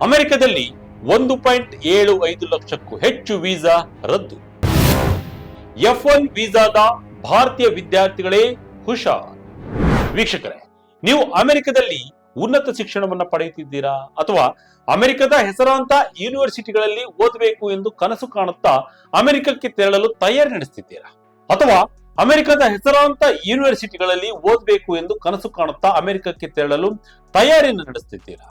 ಅಮೆರಿಕದಲ್ಲಿ 1.75 ಲಕ್ಷಕ್ಕೂ ಹೆಚ್ಚು ವೀಸಾ ರದ್ದು. F1 ವೀಸಾದ ಭಾರತೀಯ ವಿದ್ಯಾರ್ಥಿಗಳೇ ಹುಷಾರ್. ವೀಕ್ಷಕರೇ, ನೀವು ಅಮೆರಿಕದಲ್ಲಿ ಉನ್ನತ ಶಿಕ್ಷಣವನ್ನ ಪಡೆಯುತ್ತಿದ್ದೀರಾ ಅಥವಾ ಅಮೆರಿಕದ ಹೆಸರಾಂತ ಯೂನಿವರ್ಸಿಟಿಗಳಲ್ಲಿ ಓದಬೇಕು ಎಂದು ಕನಸು ಕಾಣುತ್ತಾ ಅಮೆರಿಕಕ್ಕೆ ತೆರಳಲು ತಯಾರಿ ನಡೆಸುತ್ತಿದ್ದೀರಾ ಅಥವಾ ಅಮೆರಿಕದ ಹೆಸರಾಂತ ಯೂನಿವರ್ಸಿಟಿಗಳಲ್ಲಿ ಓದಬೇಕು ಎಂದು ಕನಸು ಕಾಣುತ್ತಾ ಅಮೆರಿಕಕ್ಕೆ ತೆರಳಲು ತಯಾರಿಯನ್ನು ನಡೆಸುತ್ತಿದ್ದೀರಾ?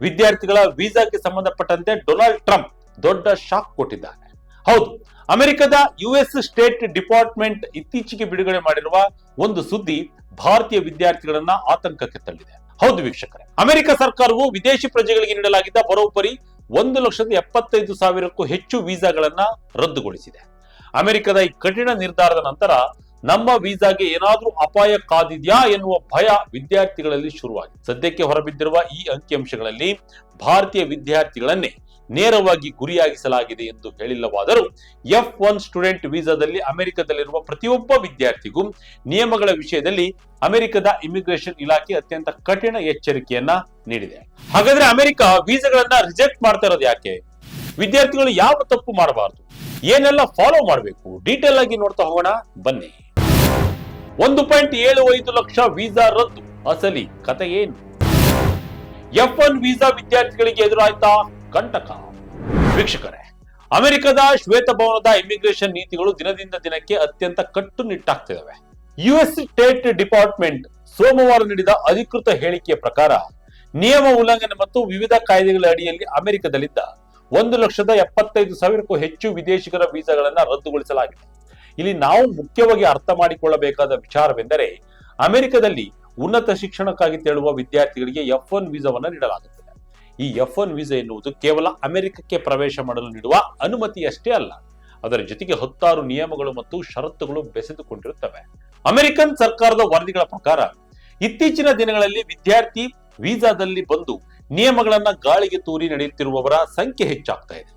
ವಿದ್ಯಾರ್ಥಿಗಳ ವೀಸಾಕ್ಕೆ ಸಂಬಂಧಪಟ್ಟಂತೆ ಡೊನಾಲ್ಡ್ ಟ್ರಂಪ್ ದೊಡ್ಡ ಶಾಕ್ ಕೊಟ್ಟಿದ್ದಾರೆ. ಹೌದು, ಅಮೆರಿಕದ US ಸ್ಟೇಟ್ ಡಿಪಾರ್ಟ್ಮೆಂಟ್ ಇತ್ತೀಚೆಗೆ ಬಿಡುಗಡೆ ಮಾಡಿರುವ ಒಂದು ಸುದ್ದಿ ಭಾರತೀಯ ವಿದ್ಯಾರ್ಥಿಗಳನ್ನ ಆತಂಕಕ್ಕೆ ತಳ್ಳಿದೆ. ಹೌದು ವೀಕ್ಷಕರೇ, ಅಮೆರಿಕ ಸರ್ಕಾರವು ವಿದೇಶಿ ಪ್ರಜೆಗಳಿಗೆ ನೀಡಲಾಗಿದ್ದ ಬರೋಬ್ಬರಿ 1,75,000ಕ್ಕೂ ಹೆಚ್ಚು ವೀಸಾಗಳನ್ನ ರದ್ದುಗೊಳಿಸಿದೆ. ಅಮೆರಿಕದ ಈ ಕಠಿಣ ನಿರ್ಧಾರದ ನಂತರ ನಮ್ಮ ವೀಸಾಗೆ ಏನಾದ್ರೂ ಅಪಾಯ ಕಾದಿದ್ಯಾ ಎನ್ನುವ ಭಯ ವಿದ್ಯಾರ್ಥಿಗಳಲ್ಲಿ ಶುರುವಾಗಿದೆ. ಸದ್ಯಕ್ಕೆ ಹೊರಬಿದ್ದಿರುವ ಈ ಅಂಕಿಅಂಶಗಳಲ್ಲಿ ಭಾರತೀಯ ವಿದ್ಯಾರ್ಥಿಗಳನ್ನೇ ನೇರವಾಗಿ ಗುರಿಯಾಗಿಸಲಾಗಿದೆ ಎಂದು ಹೇಳಿಲ್ಲವಾದರೂ F1 ಸ್ಟೂಡೆಂಟ್ ವೀಸಾದಲ್ಲಿ ಅಮೆರಿಕದಲ್ಲಿರುವ ಪ್ರತಿಯೊಬ್ಬ ವಿದ್ಯಾರ್ಥಿಗೂ ನಿಯಮಗಳ ವಿಷಯದಲ್ಲಿ ಅಮೆರಿಕದ ಇಮಿಗ್ರೇಷನ್ ಇಲಾಖೆ ಅತ್ಯಂತ ಕಠಿಣ ಎಚ್ಚರಿಕೆಯನ್ನ ನೀಡಿದೆ. ಹಾಗಾದ್ರೆ ಅಮೆರಿಕ ವೀಸಾಗಳನ್ನ ರಿಜೆಕ್ಟ್ ಮಾಡ್ತಾ ಇರೋದು ಯಾಕೆ? ವಿದ್ಯಾರ್ಥಿಗಳು ಯಾವ ತಪ್ಪು ಮಾಡಬಾರದು, ಏನೆಲ್ಲ ಫಾಲೋ ಮಾಡಬೇಕು, ಡೀಟೇಲ್ ಆಗಿ ನೋಡ್ತಾ ಹೋಗೋಣ ಬನ್ನಿ. 1.75 ಲಕ್ಷ ವೀಸಾ ರದ್ದು, ಅಸಲಿ ಕತೆ ಏನು? F1 ವೀಸಾ ವಿದ್ಯಾರ್ಥಿಗಳಿಗೆ ಎದುರಾಯ್ತಾ ಕಂಟಕ? ವೀಕ್ಷಕರೇ, ಅಮೆರಿಕದ ಶ್ವೇತಭವನದ ಇಮಿಗ್ರೇಷನ್ ನೀತಿಗಳು ದಿನದಿಂದ ದಿನಕ್ಕೆ ಅತ್ಯಂತ ಕಟ್ಟುನಿಟ್ಟಾಗ್ತಿವೆ. US ಸ್ಟೇಟ್ ಡಿಪಾರ್ಟ್ಮೆಂಟ್ ಸೋಮವಾರ ನೀಡಿದ ಅಧಿಕೃತ ಹೇಳಿಕೆಯ ಪ್ರಕಾರ ನಿಯಮ ಉಲ್ಲಂಘನೆ ಮತ್ತು ವಿವಿಧ ಕಾಯ್ದೆಗಳ ಅಡಿಯಲ್ಲಿ ಅಮೆರಿಕದಲ್ಲಿದ್ದ 1,75,000ಕ್ಕೂ ಹೆಚ್ಚು ವಿದೇಶಿಗರ ವೀಸಾಗಳನ್ನ ರದ್ದುಗೊಳಿಸಲಾಗಿದೆ. ಇಲ್ಲಿ ನಾವು ಮುಖ್ಯವಾಗಿ ಅರ್ಥ ಮಾಡಿಕೊಳ್ಳಬೇಕಾದ ವಿಚಾರವೆಂದರೆ ಅಮೆರಿಕದಲ್ಲಿ ಉನ್ನತ ಶಿಕ್ಷಣಕ್ಕಾಗಿ ತೆರಳುವ ವಿದ್ಯಾರ್ಥಿಗಳಿಗೆ F1 ವೀಸಾವನ್ನ ನೀಡಲಾಗುತ್ತದೆ. ಈ F1 ವೀಸಾ ಎನ್ನುವುದು ಕೇವಲ ಅಮೆರಿಕಕ್ಕೆ ಪ್ರವೇಶ ಮಾಡಲು ನೀಡುವ ಅನುಮತಿಯಷ್ಟೇ ಅಲ್ಲ, ಅದರ ಜೊತೆಗೆ 10 ನಿಯಮಗಳು ಮತ್ತು ಷರತ್ತುಗಳು ಬೆಸೆದುಕೊಂಡಿರುತ್ತವೆ. ಅಮೆರಿಕನ್ ಸರ್ಕಾರದ ವರದಿಗಳ ಪ್ರಕಾರ ಇತ್ತೀಚಿನ ದಿನಗಳಲ್ಲಿ ವಿದ್ಯಾರ್ಥಿ ವೀಸಾದಲ್ಲಿ ಬಂದು ನಿಯಮಗಳನ್ನ ಗಾಳಿಗೆ ತೂರಿ ನಡೆಯುತ್ತಿರುವವರ ಸಂಖ್ಯೆ ಹೆಚ್ಚಾಗ್ತಾ ಇದೆ.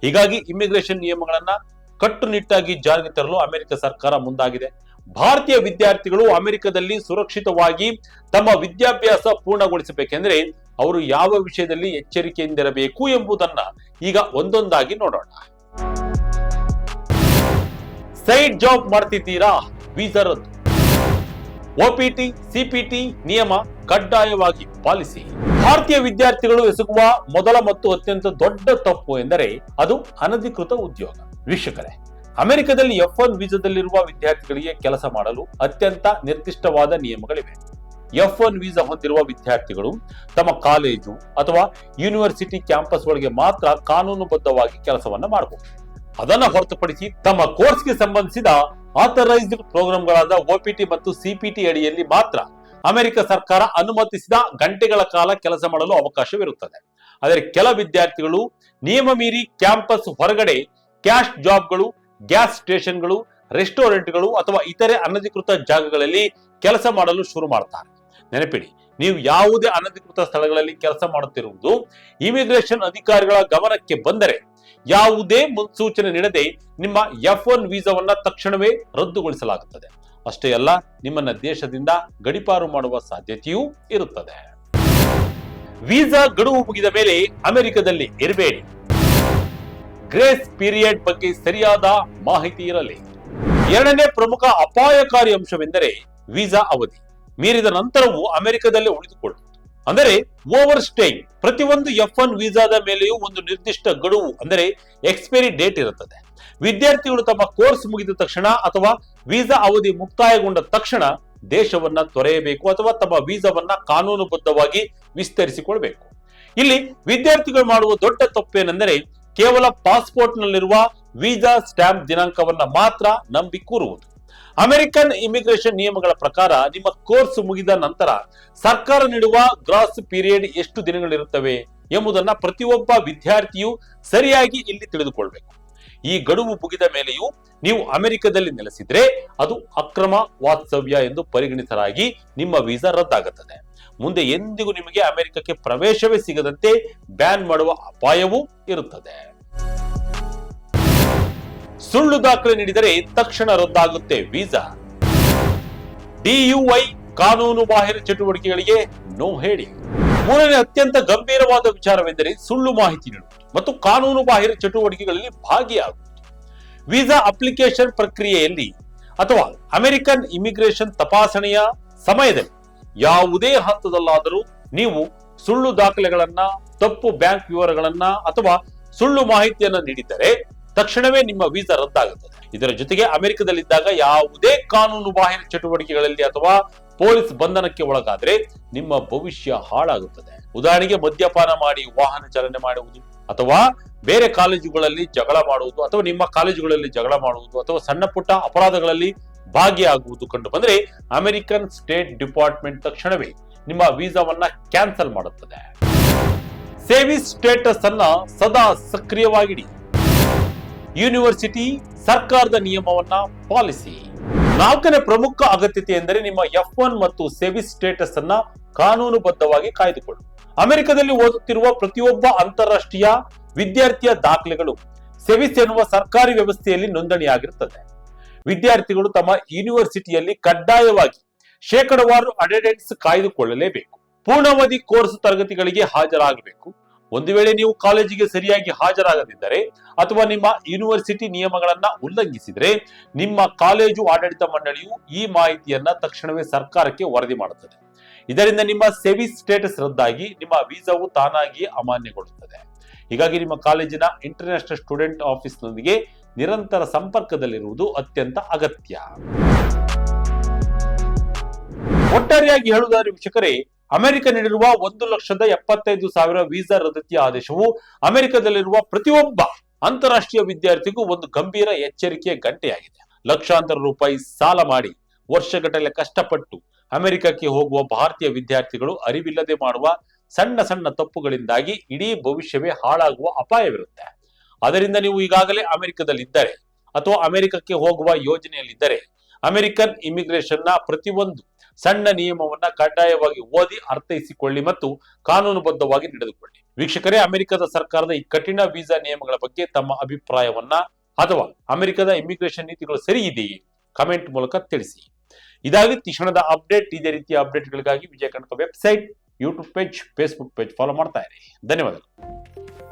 ಹೀಗಾಗಿ ಇಮಿಗ್ರೇಷನ್ ನಿಯಮಗಳನ್ನ ಕಟ್ಟುನಿಟ್ಟಾಗಿ ಜಾರಿಗೆ ತರಲು ಅಮೆರಿಕ ಸರ್ಕಾರ ಮುಂದಾಗಿದೆ. ಭಾರತೀಯ ವಿದ್ಯಾರ್ಥಿಗಳು ಅಮೆರಿಕದಲ್ಲಿ ಸುರಕ್ಷಿತವಾಗಿ ತಮ್ಮ ವಿದ್ಯಾಭ್ಯಾಸ ಪೂರ್ಣಗೊಳಿಸಬೇಕೆಂದ್ರೆ ಅವರು ಯಾವ ವಿಷಯದಲ್ಲಿ ಎಚ್ಚರಿಕೆಯಿಂದಿರಬೇಕು ಎಂಬುದನ್ನ ಈಗ ಒಂದೊಂದಾಗಿ ನೋಡೋಣ. ಸೈಡ್ ಜಾಬ್ ಮಾಡ್ತಿದ್ದೀರಾ? ವೀಸಾ ರದ್ದು. OPT CPT ನಿಯಮ ಕಡ್ಡಾಯವಾಗಿ ಪಾಲಿಸಿ. ಭಾರತೀಯ ವಿದ್ಯಾರ್ಥಿಗಳು ಎಸಗುವ ಮೊದಲ ಮತ್ತು ಅತ್ಯಂತ ದೊಡ್ಡ ತಪ್ಪು ಎಂದರೆ ಅದು ಅನಧಿಕೃತ ಉದ್ಯೋಗ. ವೀಕ್ಷಕರೇ, ಅಮೆರಿಕದಲ್ಲಿ F1 ವೀಸಾದಲ್ಲಿರುವ ವಿದ್ಯಾರ್ಥಿಗಳಿಗೆ ಕೆಲಸ ಮಾಡಲು ಅತ್ಯಂತ ನಿರ್ದಿಷ್ಟವಾದ ನಿಯಮಗಳಿವೆ. F1 ವೀಸಾ ಹೊಂದಿರುವ ವಿದ್ಯಾರ್ಥಿಗಳು ತಮ್ಮ ಕಾಲೇಜು ಅಥವಾ ಯೂನಿವರ್ಸಿಟಿ ಕ್ಯಾಂಪಸ್ ಒಳಗೆ ಮಾತ್ರ ಕಾನೂನುಬದ್ಧವಾಗಿ ಕೆಲಸವನ್ನ ಮಾಡಬಹುದು. ಅದನ್ನ ಹೊರತುಪಡಿಸಿ ತಮ್ಮ ಕೋರ್ಸ್ಗೆ ಸಂಬಂಧಿಸಿದ ಆಥರೈಸ್ಡ್ ಪ್ರೋಗ್ರಾಂಗಳಾದ OPT ಮತ್ತು CPT ಅಡಿಯಲ್ಲಿ ಮಾತ್ರ ಅಮೆರಿಕ ಸರ್ಕಾರ ಅನುಮತಿಸಿದ ಗಂಟೆಗಳ ಕಾಲ ಕೆಲಸ ಮಾಡಲು ಅವಕಾಶವಿರುತ್ತದೆ. ಆದರೆ ಕೆಲ ವಿದ್ಯಾರ್ಥಿಗಳು ನಿಯಮ ಮೀರಿ ಕ್ಯಾಂಪಸ್ ಹೊರಗಡೆ ಕ್ಯಾಶ್ ಜಾಬ್ಗಳು, ಗ್ಯಾಸ್ ಸ್ಟೇಷನ್ಗಳು, ರೆಸ್ಟೋರೆಂಟ್ಗಳು ಅಥವಾ ಇತರೆ ಅನಧಿಕೃತ ಜಾಗಗಳಲ್ಲಿ ಕೆಲಸ ಮಾಡಲು ಶುರು ಮಾಡ್ತಾರೆ. ನೆನಪಿಡಿ, ನೀವು ಯಾವುದೇ ಅನಧಿಕೃತ ಸ್ಥಳಗಳಲ್ಲಿ ಕೆಲಸ ಮಾಡುತ್ತಿರುವುದು ಇಮಿಗ್ರೇಷನ್ ಅಧಿಕಾರಿಗಳ ಗಮನಕ್ಕೆ ಬಂದರೆ ಯಾವುದೇ ಮುನ್ಸೂಚನೆ ನೀಡದೆ ನಿಮ್ಮ F1 ವೀಸಾವನ್ನ ತಕ್ಷಣವೇ ರದ್ದುಗೊಳಿಸಲಾಗುತ್ತದೆ. ಅಷ್ಟೇ ಅಲ್ಲ, ನಿಮ್ಮನ್ನ ದೇಶದಿಂದ ಗಡೀಪಾರು ಮಾಡುವ ಸಾಧ್ಯತೆಯೂ ಇರುತ್ತದೆ. ವೀಸಾ ಗಡುವು ಮುಗಿದ ಮೇಲೆ ಅಮೆರಿಕದಲ್ಲಿ ಇರಬೇಡಿ. ಗ್ರೇಸ್ ಪೀರಿಯಡ್ ಬಗ್ಗೆ ಸರಿಯಾದ ಮಾಹಿತಿ ಇರಲಿ. ಎರಡನೇ ಪ್ರಮುಖ ಅಪಾಯಕಾರಿ ಅಂಶವೆಂದರೆ ವೀಸಾ ಅವಧಿ ಮೀರಿದ ನಂತರವೂ ಅಮೆರಿಕದಲ್ಲೇ ಉಳಿದುಕೊಳ್ಳುವುದು, ಅಂದರೆ ಓವರ್ ಸ್ಟೇಯಿಂಗ್. ಪ್ರತಿಯೊಂದು F1 ವೀಸಾದ ಮೇಲೆಯೂ ಒಂದು ನಿರ್ದಿಷ್ಟ ಗಡುವು ಅಂದರೆ ಎಕ್ಸ್ಪೈರಿ ಡೇಟ್ ಇರುತ್ತದೆ. ವಿದ್ಯಾರ್ಥಿಗಳು ತಮ್ಮ ಕೋರ್ಸ್ ಮುಗಿದ ತಕ್ಷಣ ಅಥವಾ ವೀಸಾ ಅವಧಿ ಮುಕ್ತಾಯಗೊಂಡ ತಕ್ಷಣ ದೇಶವನ್ನ ತೊರೆಯಬೇಕು ಅಥವಾ ತಮ್ಮ ವೀಸಾವನ್ನ ಕಾನೂನುಬದ್ಧವಾಗಿ ವಿಸ್ತರಿಸಿಕೊಳ್ಬೇಕು. ಇಲ್ಲಿ ವಿದ್ಯಾರ್ಥಿಗಳು ಮಾಡುವ ದೊಡ್ಡ ತಪ್ಪೇನೆಂದರೆ ಕೇವಲ ಪಾಸ್ಪೋರ್ಟ್ ನಲ್ಲಿರುವ ವೀಸಾ ಸ್ಟ್ಯಾಂಪ್ ದಿನಾಂಕವನ್ನ ಮಾತ್ರ ನಂಬಿ ಕೂರುವುದು. ಅಮೆರಿಕನ್ ಇಮಿಗ್ರೇಷನ್ ನಿಯಮಗಳ ಪ್ರಕಾರ ನಿಮ್ಮ ಕೋರ್ಸ್ ಮುಗಿದ ನಂತರ ಸರ್ಕಾರ ನೀಡುವ ಗ್ರಾಸ್ ಪೀರಿಯಡ್ ಎಷ್ಟು ದಿನಗಳಿರುತ್ತವೆ ಎಂಬುದನ್ನ ಪ್ರತಿಯೊಬ್ಬ ವಿದ್ಯಾರ್ಥಿಯು ಸರಿಯಾಗಿ ಇಲ್ಲಿ ತಿಳಿದುಕೊಳ್ಬೇಕು. ಈ ಗಡುವು ಮುಗಿದ ಮೇಲೆಯೂ ನೀವು ಅಮೆರಿಕದಲ್ಲಿ ನೆಲೆಸಿದ್ರೆ ಅದು ಅಕ್ರಮ ವಾಸ್ತವ್ಯ ಎಂದು ಪರಿಗಣಿಸಲಾಗಿ ನಿಮ್ಮ ವೀಸಾ ರದ್ದಾಗುತ್ತದೆ. ಮುಂದೆ ಎಂದಿಗೂ ನಿಮಗೆ ಅಮೆರಿಕಕ್ಕೆ ಪ್ರವೇಶವೇ ಸಿಗದಂತೆ ಬ್ಯಾನ್ ಮಾಡುವ ಅಪಾಯವೂ ಇರುತ್ತದೆ. ಸುಳ್ಳು ದಾಖಲೆ ನೀಡಿದರೆ ತಕ್ಷಣ ರದ್ದಾಗುತ್ತೆ ವೀಸಾ. DUI ಕಾನೂನು ಬಾಹಿರ ಚಟುವಟಿಕೆಗಳಿಗೆ ನೋ ಹೇಳಿ. ಮೂರನೇ ಅತ್ಯಂತ ಗಂಭೀರವಾದ ವಿಚಾರವೆಂದರೆ ಸುಳ್ಳು ಮಾಹಿತಿ ನೀಡುವುದು ಮತ್ತು ಕಾನೂನು ಬಾಹಿರ ಚಟುವಟಿಕೆಗಳಲ್ಲಿ ಭಾಗಿಯಾಗುವುದು. ವೀಸಾ ಅಪ್ಲಿಕೇಶನ್ ಪ್ರಕ್ರಿಯೆಯಲ್ಲಿ ಅಥವಾ ಅಮೆರಿಕನ್ ಇಮಿಗ್ರೇಷನ್ ತಪಾಸಣೆಯ ಸಮಯದಲ್ಲಿ ಯಾವುದೇ ಹಂತದಲ್ಲಾದರೂ ನೀವು ಸುಳ್ಳು ದಾಖಲೆಗಳನ್ನ, ತಪ್ಪು ಬ್ಯಾಂಕ್ ವಿವರಗಳನ್ನ ಅಥವಾ ಸುಳ್ಳು ಮಾಹಿತಿಯನ್ನ ನೀಡಿದ್ದರೆ ತಕ್ಷಣವೇ ನಿಮ್ಮ ವೀಸಾ ರದ್ದಾಗುತ್ತದೆ. ಇದರ ಜೊತೆಗೆ ಅಮೆರಿಕದಲ್ಲಿದ್ದಾಗ ಯಾವುದೇ ಕಾನೂನು ಬಾಹಿರ ಚಟುವಟಿಕೆಗಳಲ್ಲಿ ಅಥವಾ ಪೊಲೀಸ್ ಬಂಧನಕ್ಕೆ ಒಳಗಾದ್ರೆ ನಿಮ್ಮ ಭವಿಷ್ಯ ಹಾಳಾಗುತ್ತದೆ. ಉದಾಹರಣೆಗೆ ಮದ್ಯಪಾನ ಮಾಡಿ ವಾಹನ ಚಾಲನೆ ಮಾಡುವುದು ಅಥವಾ ಬೇರೆ ಕಾಲೇಜುಗಳಲ್ಲಿ ಜಗಳ ಮಾಡುವುದು ಅಥವಾ ನಿಮ್ಮ ಕಾಲೇಜುಗಳಲ್ಲಿ ಜಗಳ ಮಾಡುವುದು ಅಥವಾ ಸಣ್ಣ ಪುಟ್ಟ ಅಪರಾಧಗಳಲ್ಲಿ ಭಾಗಿಯಾಗುವುದು ಕಂಡು ಬಂದ್ರೆ ಅಮೆರಿಕನ್ ಸ್ಟೇಟ್ ಡಿಪಾರ್ಟ್ಮೆಂಟ್ ತಕ್ಷಣವೇ ನಿಮ್ಮ ವೀಸಾವನ್ನ ಕ್ಯಾನ್ಸಲ್ ಮಾಡುತ್ತದೆ. ಸೇವಿಸ್ ಸ್ಟೇಟಸ್ ಅನ್ನ ಸದಾ ಸಕ್ರಿಯವಾಗಿಡಿ. ಯೂನಿವರ್ಸಿಟಿ ಸರ್ಕಾರದ ನಿಯಮವನ್ನ ಪಾಲಿಸಿ. ನಾಲ್ಕನೇ ಪ್ರಮುಖ ಅಗತ್ಯತೆ ಎಂದರೆ ನಿಮ್ಮ F1 ಮತ್ತು ಸೇವಿಸ್ ಸ್ಟೇಟಸ್ ಅನ್ನ ಕಾನೂನುಬದ್ಧವಾಗಿ ಕಾಯ್ದುಕೊಳ್ಳಿ. ಅಮೆರಿಕದಲ್ಲಿ ಓದುತ್ತಿರುವ ಪ್ರತಿಯೊಬ್ಬ ಅಂತಾರಾಷ್ಟ್ರೀಯ ವಿದ್ಯಾರ್ಥಿಯ ದಾಖಲೆಗಳು ಸೇವಿಸ್ ಎನ್ನುವ ಸರ್ಕಾರಿ ವ್ಯವಸ್ಥೆಯಲ್ಲಿ ನೋಂದಣಿಯಾಗಿರುತ್ತದೆ. ವಿದ್ಯಾರ್ಥಿಗಳು ತಮ್ಮ ಯೂನಿವರ್ಸಿಟಿಯಲ್ಲಿ ಕಡ್ಡಾಯವಾಗಿ ಶೇಕಡವಾರು ಅಟೆಂಡೆನ್ಸ್ ಕಾಯ್ದುಕೊಳ್ಳಲೇಬೇಕು. ಪೂರ್ಣಾವಧಿ ಕೋರ್ಸ್ ತರಗತಿಗಳಿಗೆ ಹಾಜರಾಗಬೇಕು. ಒಂದು ವೇಳೆ ನೀವು ಕಾಲೇಜಿಗೆ ಸರಿಯಾಗಿ ಹಾಜರಾಗದಿದ್ದರೆ ಅಥವಾ ನಿಮ್ಮ ಯೂನಿವರ್ಸಿಟಿ ನಿಯಮಗಳನ್ನ ಉಲ್ಲಂಘಿಸಿದರೆ ನಿಮ್ಮ ಕಾಲೇಜು ಆಡಳಿತ ಮಂಡಳಿಯು ಈ ಮಾಹಿತಿಯನ್ನ ತಕ್ಷಣವೇ ಸರ್ಕಾರಕ್ಕೆ ವರದಿ ಮಾಡುತ್ತದೆ. ಇದರಿಂದ ನಿಮ್ಮ ಸೇವಿಸ್ ಸ್ಟೇಟಸ್ ರದ್ದಾಗಿ ನಿಮ್ಮ ವೀಸಾವು ತಾನಾಗಿಯೇ ಅಮಾನ್ಯಗೊಳ್ಳುತ್ತದೆ. ಹೀಗಾಗಿ ನಿಮ್ಮ ಕಾಲೇಜಿನ ಇಂಟರ್ನ್ಯಾಷನಲ್ ಸ್ಟೂಡೆಂಟ್ ಆಫೀಸ್ನೊಂದಿಗೆ ನಿರಂತರ ಸಂಪರ್ಕದಲ್ಲಿರುವುದು ಅತ್ಯಂತ ಅಗತ್ಯ. ಒಟ್ಟಾರೆಯಾಗಿ ಹೇಳುವುದಾದರೆ ವೀಕ್ಷಕರೇ, ಅಮೆರಿಕ ನೀಡಿರುವ 1,75,000 ವೀಸಾ ರದ್ದತಿಯ ಆದೇಶವು ಅಮೆರಿಕದಲ್ಲಿರುವ ಪ್ರತಿಯೊಬ್ಬ ಅಂತಾರಾಷ್ಟ್ರೀಯ ವಿದ್ಯಾರ್ಥಿಗೂ ಒಂದು ಗಂಭೀರ ಎಚ್ಚರಿಕೆಯ ಗಂಟೆಯಾಗಿದೆ. ಲಕ್ಷಾಂತರ ರೂಪಾಯಿ ಸಾಲ ಮಾಡಿ ವರ್ಷಗಟ್ಟಲೆ ಕಷ್ಟಪಟ್ಟು ಅಮೆರಿಕಕ್ಕೆ ಹೋಗುವ ಭಾರತೀಯ ವಿದ್ಯಾರ್ಥಿಗಳು ಅರಿವಿಲ್ಲದೆ ಮಾಡುವ ಸಣ್ಣ ಸಣ್ಣ ತಪ್ಪುಗಳಿಂದಾಗಿ ಇಡೀ ಭವಿಷ್ಯವೇ ಹಾಳಾಗುವ ಅಪಾಯವಿರುತ್ತೆ. ಅದರಿಂದ ನೀವು ಈಗಾಗಲೇ ಅಮೆರಿಕದಲ್ಲಿದ್ದರೆ ಅಥವಾ ಅಮೆರಿಕಕ್ಕೆ ಹೋಗುವ ಯೋಜನೆಯಲ್ಲಿದ್ದರೆ ಅಮೆರಿಕನ್ ಇಮಿಗ್ರೇಷನ್ ನ ಪ್ರತಿಯೊಂದು ಸಣ್ಣ ನಿಯಮವನ್ನ ಕಡ್ಡಾಯವಾಗಿ ಓದಿ ಅರ್ಥೈಸಿಕೊಳ್ಳಿ ಮತ್ತು ಕಾನೂನುಬದ್ಧವಾಗಿ ನಡೆದುಕೊಳ್ಳಿ. ವೀಕ್ಷಕರೇ, ಅಮೆರಿಕದ ಸರ್ಕಾರದ ಈ ಕಠಿಣ ವೀಸಾ ನಿಯಮಗಳ ಬಗ್ಗೆ ತಮ್ಮ ಅಭಿಪ್ರಾಯವನ್ನ ಅಥವಾ ಅಮೆರಿಕದ ಇಮಿಗ್ರೇಷನ್ ನೀತಿಗಳು ಸರಿ ಇದೆಯೇ ಕಮೆಂಟ್ ಮೂಲಕ ತಿಳಿಸಿ. ಇದಾಗಿತ್ತು ಕ್ಷಣದ ಅಪ್ಡೇಟ್. ಇದೇ ರೀತಿಯ ಅಪ್ಡೇಟ್ಗಳಿಗಾಗಿ Vijaya Kanaka website, YouTube page, Facebook page follow ಮಾಡ್ತಾ ಇರಿ. ಧನ್ಯವಾದಗಳು.